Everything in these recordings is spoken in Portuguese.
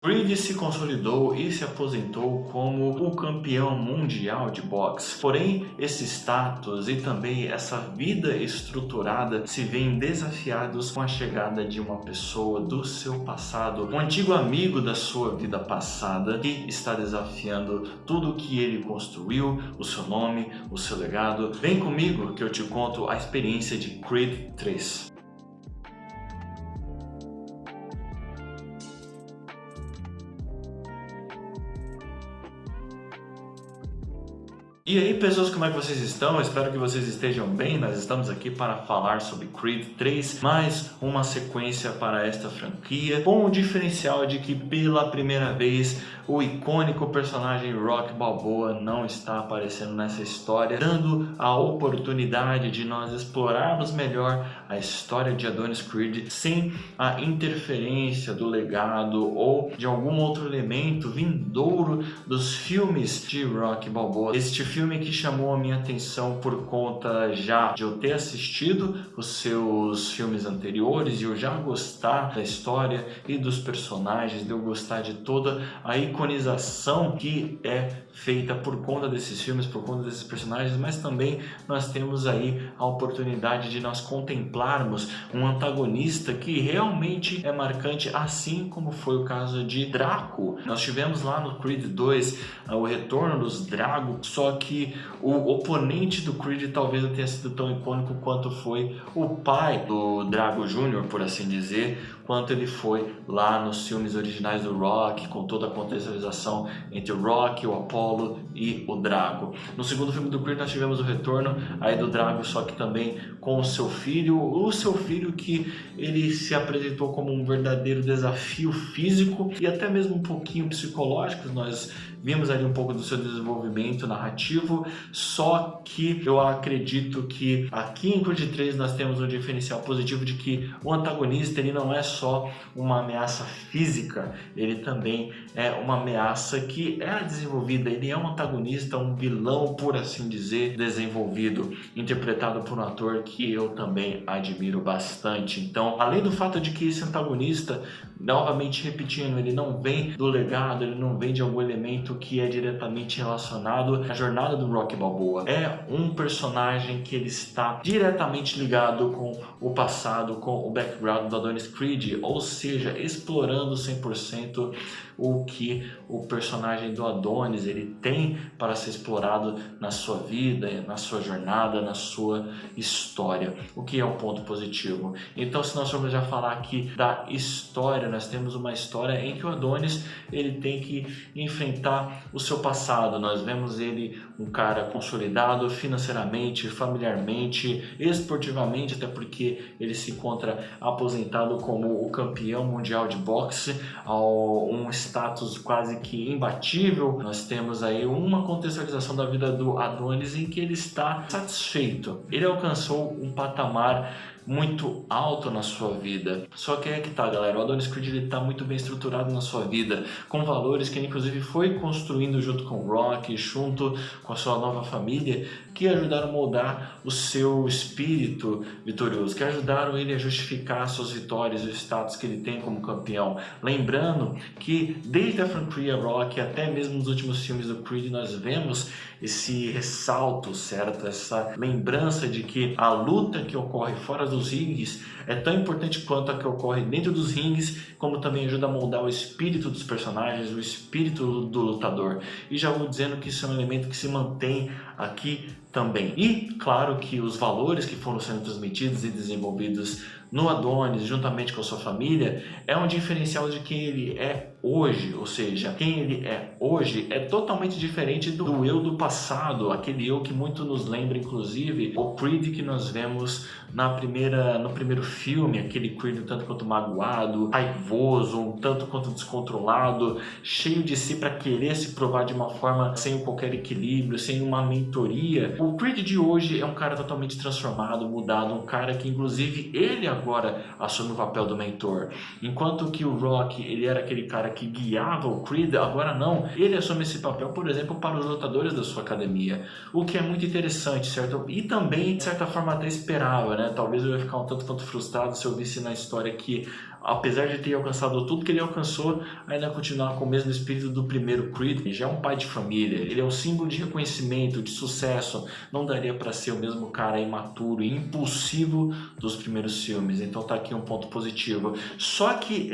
Creed se consolidou e se aposentou como o campeão mundial de boxe. Porém, esse status e também essa vida estruturada se veem desafiados com a chegada de uma pessoa do seu passado, um antigo amigo da sua vida passada que está desafiando tudo que ele construiu, o seu nome, o seu legado. Vem comigo que eu te conto a experiência de Creed 3. E aí pessoas, como é que vocês estão? Eu espero que vocês estejam bem. Nós estamos aqui para falar sobre Creed 3, mais uma sequência para esta franquia, com o diferencial de que pela primeira vez o icônico personagem Rocky Balboa não está aparecendo nessa história, dando a oportunidade de nós explorarmos melhor a história de Adonis Creed sem a interferência do legado ou de algum outro elemento vindouro dos filmes de Rocky Balboa. Este filme que chamou a minha atenção por conta já de eu ter assistido os seus filmes anteriores e eu já gostar da história e dos personagens, de eu gostar de toda a iconização que é feita por conta desses filmes, por conta desses personagens, mas também nós temos aí a oportunidade de nós contemplarmos um antagonista que realmente é marcante, assim como foi o caso de Draco. Nós tivemos lá no Creed 2 o retorno dos Drago, só que o oponente do Creed talvez não tenha sido tão icônico quanto foi o pai do Drago Jr., por assim dizer, quanto ele foi lá nos filmes originais do Rock, com toda a contextualização entre o Rock, o Apollo e o Drago. No segundo filme do Creed nós tivemos o retorno aí do Drago, só que também com o seu filho que ele se apresentou como um verdadeiro desafio físico e até mesmo um pouquinho psicológico. Nós vimos ali um pouco do seu desenvolvimento narrativo, só que eu acredito que aqui em Creed 3 nós temos um diferencial positivo de que o antagonista ele não é só uma ameaça física, ele também é uma ameaça que é desenvolvida, ele é um antagonista, um vilão, por assim dizer, desenvolvido, interpretado por um ator que eu também admiro bastante. Então, além do fato de que esse antagonista, novamente repetindo, ele não vem do legado, ele não vem de algum elemento que é diretamente relacionado à jornada do Rocky Balboa. É um personagem que ele está diretamente ligado com o passado, com o background do Adonis Creed, ou seja, explorando 100% o que o personagem do Adonis ele tem para ser explorado na sua vida, na sua jornada, na sua história, o que é um ponto positivo. Então, se nós formos já falar aqui da história, nós temos uma história em que o Adonis ele tem que enfrentar o seu passado. Nós vemos ele um cara consolidado financeiramente, familiarmente, esportivamente, até porque ele se encontra aposentado como o campeão mundial de boxe, um status quase que imbatível. Nós temos aí uma contextualização da vida do Adonis em que ele está satisfeito. Ele alcançou um patamar muito alto na sua vida. Só que é que tá, galera, o Adonis Creed ele tá muito bem estruturado na sua vida, com valores que ele inclusive foi construindo junto com o Rock, junto com a sua nova família, que ajudaram a moldar o seu espírito vitorioso, que ajudaram ele a justificar suas vitórias e o status que ele tem como campeão. Lembrando que desde a franquia Rock até mesmo nos últimos filmes do Creed nós vemos esse ressalto, certo? Essa lembrança de que a luta que ocorre fora dos rings é tão importante quanto a que ocorre dentro dos rings, como também ajuda a moldar o espírito dos personagens, o espírito do lutador. E já vou dizendo que isso é um elemento que se mantém aqui também. E claro que os valores que foram sendo transmitidos e desenvolvidos no Adonis, juntamente com a sua família, é um diferencial de quem ele é hoje, ou seja, quem ele é hoje é totalmente diferente do eu do passado, aquele eu que muito nos lembra, inclusive, o Creed que nós vemos no primeiro filme, aquele Creed um tanto quanto magoado, raivoso, um tanto quanto descontrolado, cheio de si para querer se provar de uma forma sem qualquer equilíbrio, sem uma mentoria. O Creed de hoje é um cara totalmente transformado, mudado, um cara que inclusive ele agora assume o papel do mentor. Enquanto que o Rock, ele era aquele cara que guiava o Creed, agora não. Ele assume esse papel, por exemplo, para os lutadores da sua academia. O que é muito interessante, certo? E também, de certa forma, até esperava, né? Talvez eu ia ficar um tanto quanto frustrado se eu visse na história que apesar de ter alcançado tudo que ele alcançou, ainda continuar com o mesmo espírito do primeiro Creed. Ele já é um pai de família, ele é um símbolo de reconhecimento, de sucesso. Não daria para ser o mesmo cara imaturo e impulsivo dos primeiros filmes. Então tá aqui um ponto positivo. Só que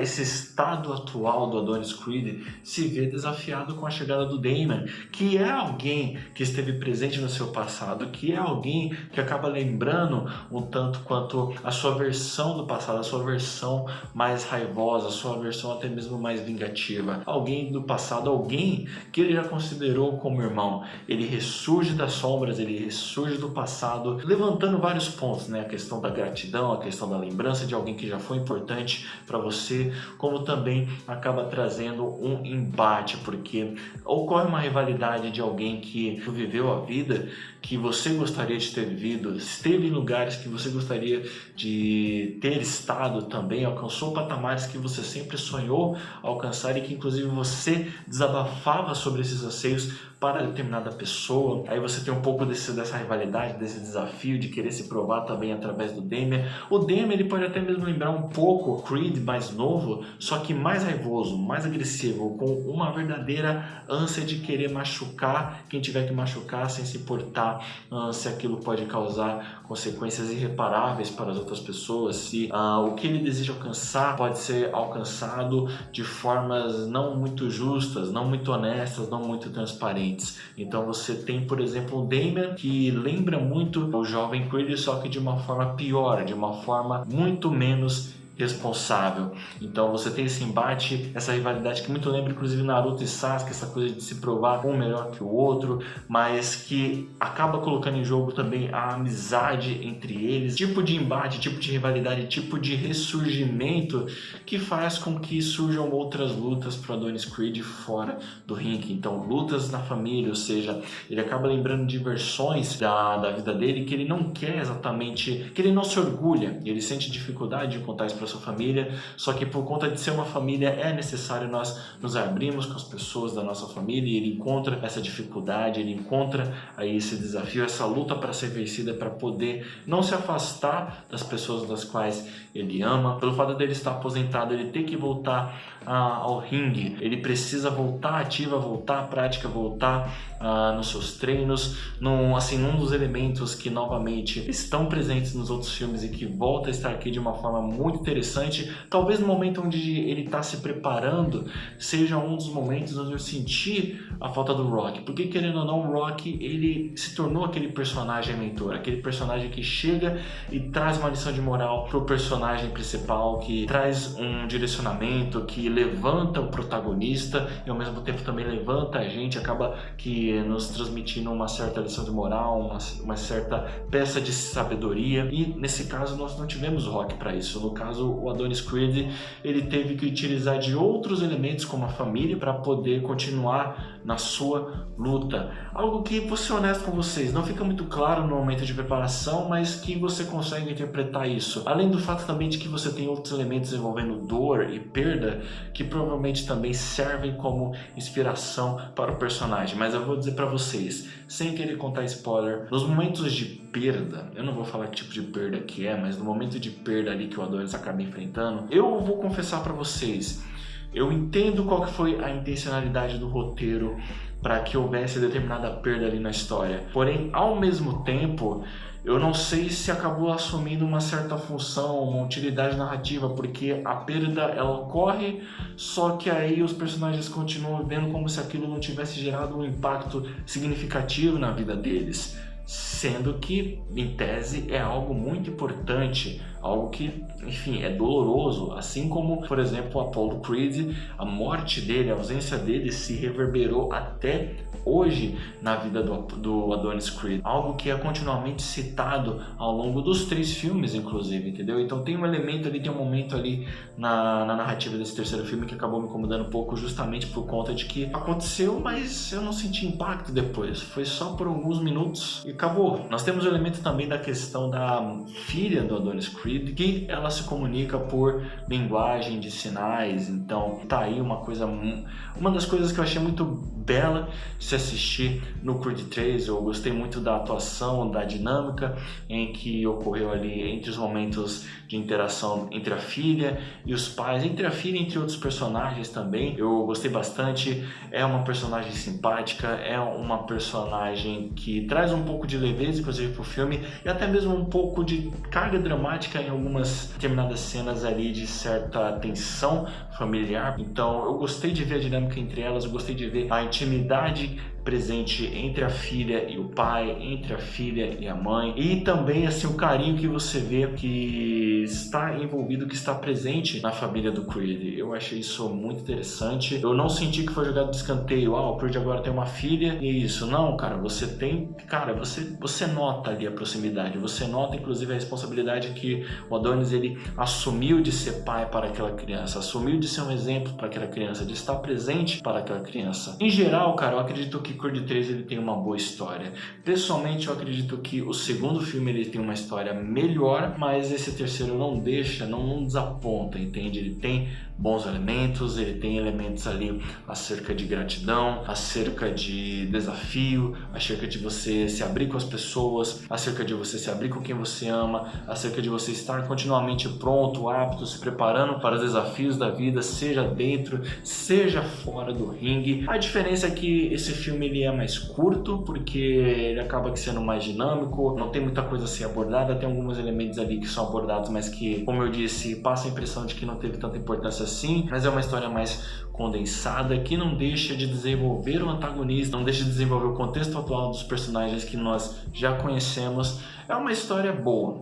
esse estado atual do Adonis Creed se vê desafiado com a chegada do Damon, que é alguém que esteve presente no seu passado, que é alguém que acaba lembrando um tanto quanto a sua versão do passado, a sua versão mais raivosa, a sua versão até mesmo mais vingativa. Alguém do passado, alguém que ele já considerou como irmão. Ele ressurge das sombras, ele ressurge do passado, levantando vários pontos, né? A questão da gratidão, a questão da lembrança de alguém que já foi importante para você, como também acaba trazendo um embate, porque ocorre uma rivalidade de alguém que viveu a vida que você gostaria de ter vivido, esteve em lugares que você gostaria de ter estado também, alcançou patamares que você sempre sonhou alcançar e que inclusive você desabafava sobre esses anseios para determinada pessoa. Aí você tem um pouco dessa rivalidade, desse desafio de querer se provar também através do Damon. O Damon, ele pode até mesmo lembrar um pouco o Creed mais novo, só que mais raivoso, mais agressivo, com uma verdadeira ânsia de querer machucar quem tiver que machucar, sem se importar se aquilo pode causar consequências irreparáveis para as outras pessoas, se o que ele deseja alcançar pode ser alcançado de formas não muito justas, não muito honestas, não muito transparentes. Então você tem, por exemplo, o Damon, que lembra muito o jovem Creed, só que de uma forma pior, de uma forma muito menos responsável. Então você tem esse embate, essa rivalidade que muito lembra inclusive Naruto e Sasuke, essa coisa de se provar um melhor que o outro, mas que acaba colocando em jogo também a amizade entre eles, tipo de embate, tipo de rivalidade, tipo de ressurgimento que faz com que surjam outras lutas para Adonis Creed fora do ringue. Então lutas na família, ou seja, ele acaba lembrando de versões da vida dele que ele não quer exatamente, que ele não se orgulha, e ele sente dificuldade de contar isso para sua família, só que por conta de ser uma família é necessário nós nos abrirmos com as pessoas da nossa família, e ele encontra essa dificuldade, ele encontra aí esse desafio, essa luta para ser vencida, para poder não se afastar das pessoas das quais ele ama. Pelo fato dele estar aposentado, ele tem que voltar ao ringue, ele precisa voltar ativa, voltar à prática, voltar nos seus treinos, num dos elementos que novamente estão presentes nos outros filmes e que volta a estar aqui de uma forma muito interessante. Talvez no momento onde ele está se preparando seja um dos momentos onde eu senti a falta do Rock, porque querendo ou não, o Rock ele se tornou aquele personagem mentor, aquele personagem que chega e traz uma lição de moral pro personagem principal, que traz um direcionamento, que levanta o protagonista e ao mesmo tempo também levanta a gente, acaba que nos transmitindo uma certa lição de moral, uma certa peça de sabedoria. E nesse caso nós não tivemos o Rock para isso. No caso, o Adonis Creed ele teve que utilizar de outros elementos como a família para poder continuar na sua luta. Algo que, vou ser honesto com vocês, não fica muito claro no momento de preparação, mas que você consegue interpretar isso. Além do fato também de que você tem outros elementos envolvendo dor e perda que provavelmente também servem como inspiração para o personagem. Mas eu vou dizer para vocês, sem querer contar spoiler, nos momentos de perda, eu não vou falar que tipo de perda que é, mas no momento de perda ali que o Adonis acaba enfrentando, eu vou confessar para vocês, eu entendo qual que foi a intencionalidade do roteiro para que houvesse determinada perda ali na história. Porém, ao mesmo tempo, eu não sei se acabou assumindo uma certa função, uma utilidade narrativa, porque a perda ela ocorre, só que aí os personagens continuam vendo como se aquilo não tivesse gerado um impacto significativo na vida deles. Sendo que, em tese, é algo muito importante, algo que, enfim, é doloroso, assim como, por exemplo, o Apollo Creed, a morte dele, a ausência dele se reverberou até hoje na vida do Adonis Creed, algo que é continuamente citado ao longo dos 3 filmes, inclusive, entendeu? Então tem um elemento ali, tem um momento ali na narrativa desse terceiro filme que acabou me incomodando um pouco, justamente por conta de que aconteceu, mas eu não senti impacto depois, foi só por alguns minutos e acabou. Nós temos o elemento também da questão da filha do Adonis Creed, que ela se comunica por linguagem de sinais. Então tá aí uma das coisas que eu achei muito bela de se assistir no Creed 3. Eu gostei muito da atuação, da dinâmica em que ocorreu ali entre os momentos de interação entre a filha e os pais, entre a filha e entre outros personagens também. Eu gostei bastante. É uma personagem simpática, é uma personagem que traz um pouco de leveza, inclusive, pro filme, e até mesmo um pouco de carga dramática em algumas determinadas cenas ali de certa tensão familiar. Então eu gostei de ver a dinâmica entre elas, eu gostei de ver a intimidade presente entre a filha e o pai, entre a filha e a mãe, e também assim o carinho que você vê que está envolvido, que está presente na família do Creed. Eu achei isso muito interessante. Eu não senti que foi jogado de escanteio, o Creed agora tem uma filha e isso. Não, cara, você nota ali a proximidade, você nota inclusive a responsabilidade que o Adonis ele assumiu de ser pai para aquela criança, assumiu de ser um exemplo para aquela criança, de estar presente para aquela criança. Em geral, cara, eu acredito que Creed 3 ele tem uma boa história. Pessoalmente, eu acredito que o segundo filme ele tem uma história melhor, mas esse terceiro não desaponta, entende? Ele tem bons elementos, ele tem elementos ali acerca de gratidão, acerca de desafio, acerca de você se abrir com as pessoas, acerca de você se abrir com quem você ama, acerca de você estar continuamente pronto, apto, se preparando para os desafios da vida, seja dentro, seja fora do ringue. A diferença é que esse filme ele é mais curto, porque ele acaba sendo mais dinâmico, não tem muita coisa a ser abordada, tem alguns elementos ali que são abordados, mas que, como eu disse, passa a impressão de que não teve tanta importância assim, mas é uma história mais condensada, que não deixa de desenvolver o antagonista, não deixa de desenvolver o contexto atual dos personagens que nós já conhecemos. É uma história boa,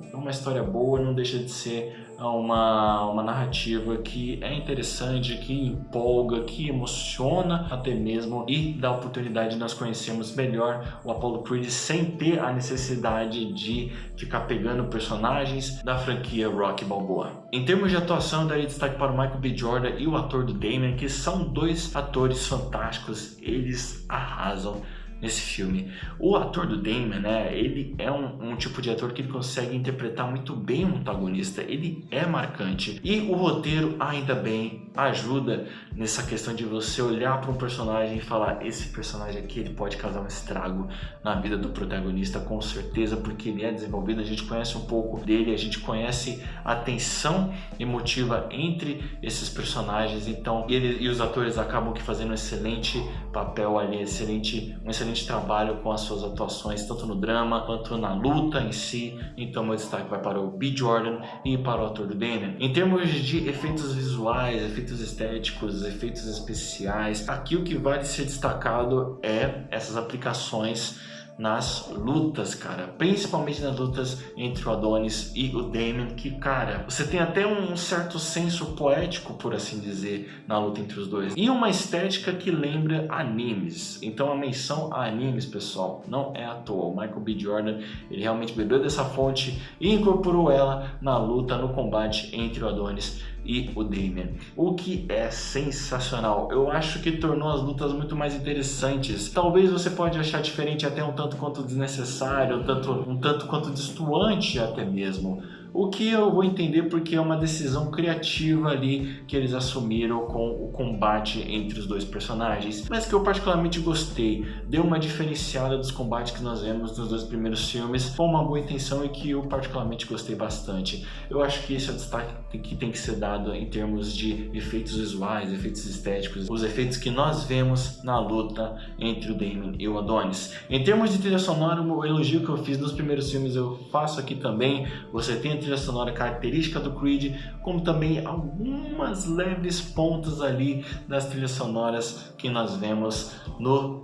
não deixa de ser uma narrativa que é interessante, que empolga, que emociona até mesmo e dá a oportunidade de nós conhecermos melhor o Apollo Creed sem ter a necessidade de ficar pegando personagens da franquia Rocky Balboa. Em termos de atuação, eu daria destaque para o Michael B. Jordan e o ator do Damon, que são dois atores fantásticos, eles arrasam nesse filme. O ator do Damon, né, ele é um tipo de ator que ele consegue interpretar muito bem o antagonista, ele é marcante. E o roteiro, ainda bem, ajuda nessa questão de você olhar para um personagem e falar, esse personagem aqui ele pode causar um estrago na vida do protagonista, com certeza, porque ele é desenvolvido, a gente conhece um pouco dele, a gente conhece a tensão emotiva entre esses personagens, então ele e os atores acabam que fazendo um excelente papel ali, um excelente trabalho com as suas atuações, tanto no drama quanto na luta em si. Então meu destaque vai para o B. Jordan e para o ator do Damon. Em termos de efeitos visuais, efeitos estéticos, efeitos especiais, aqui o que vale ser destacado é essas aplicações nas lutas, cara, principalmente nas lutas entre o Adonis e o Damon, que, cara, você tem até um certo senso poético, por assim dizer, na luta entre os dois, e uma estética que lembra animes. Então a menção a animes, pessoal, não é à toa. O Michael B. Jordan, ele realmente bebeu dessa fonte e incorporou ela na luta, no combate entre o Adonis e o Damon, o que é sensacional. Eu acho que tornou as lutas muito mais interessantes. Talvez você pode achar diferente, até um tanto quanto desnecessário, um tanto quanto destoante até mesmo. O que eu vou entender porque é uma decisão criativa ali que eles assumiram com o combate entre os dois personagens, mas que eu particularmente gostei. Deu uma diferenciada dos combates que nós vemos nos dois primeiros filmes, com uma boa intenção e que eu particularmente gostei bastante. Eu acho que esse é o destaque que tem que ser dado em termos de efeitos visuais, efeitos estéticos, os efeitos que nós vemos na luta entre o Damon e o Adonis. Em termos de trilha sonora, o elogio que eu fiz nos primeiros filmes eu faço aqui também. Você tem trilha sonora característica do Creed, como também algumas leves pontas ali das trilhas sonoras que nós vemos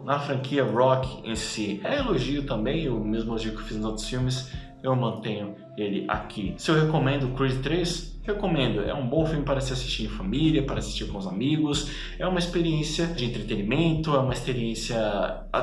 na franquia Rock em si. É elogio também, o mesmo elogio que eu fiz nos outros filmes, eu mantenho ele aqui. Se eu recomendo Creed 3? Recomendo, é um bom filme para se assistir em família, para assistir com os amigos, é uma experiência de entretenimento, é uma experiência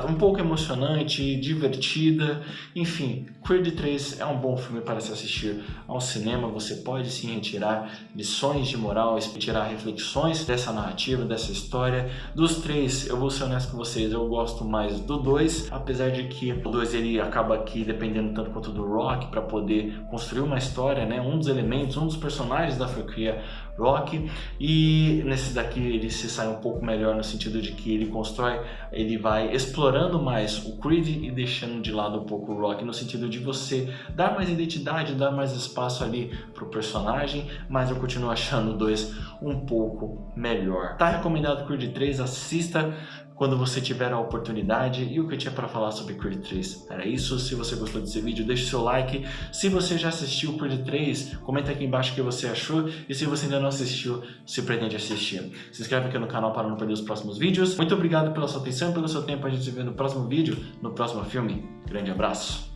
um pouco emocionante, divertida, enfim, Creed 3 é um bom filme para se assistir ao cinema, você pode sim retirar lições de moral, tirar reflexões dessa narrativa, dessa história. Dos três, eu vou ser honesto com vocês, eu gosto mais do 2, apesar de que o 2 ele acaba aqui dependendo tanto quanto do Rock para poder construir uma história, né? Um dos elementos, um dos personagens da franquia Rock, e nesse daqui ele se sai um pouco melhor no sentido de que ele vai explorando mais o Creed e deixando de lado um pouco o Rock, no sentido de você dar mais identidade, dar mais espaço ali pro personagem, mas eu continuo achando o 2 um pouco melhor. Tá recomendado Creed 3, assista quando você tiver a oportunidade. E o que eu tinha para falar sobre Creed 3 era isso. Se você gostou desse vídeo, deixe seu like. Se você já assistiu Creed 3, comenta aqui embaixo o que você achou. E se você ainda não assistiu, se pretende assistir. Se inscreve aqui no canal para não perder os próximos vídeos. Muito obrigado pela sua atenção e pelo seu tempo. A gente se vê no próximo vídeo, no próximo filme. Grande abraço!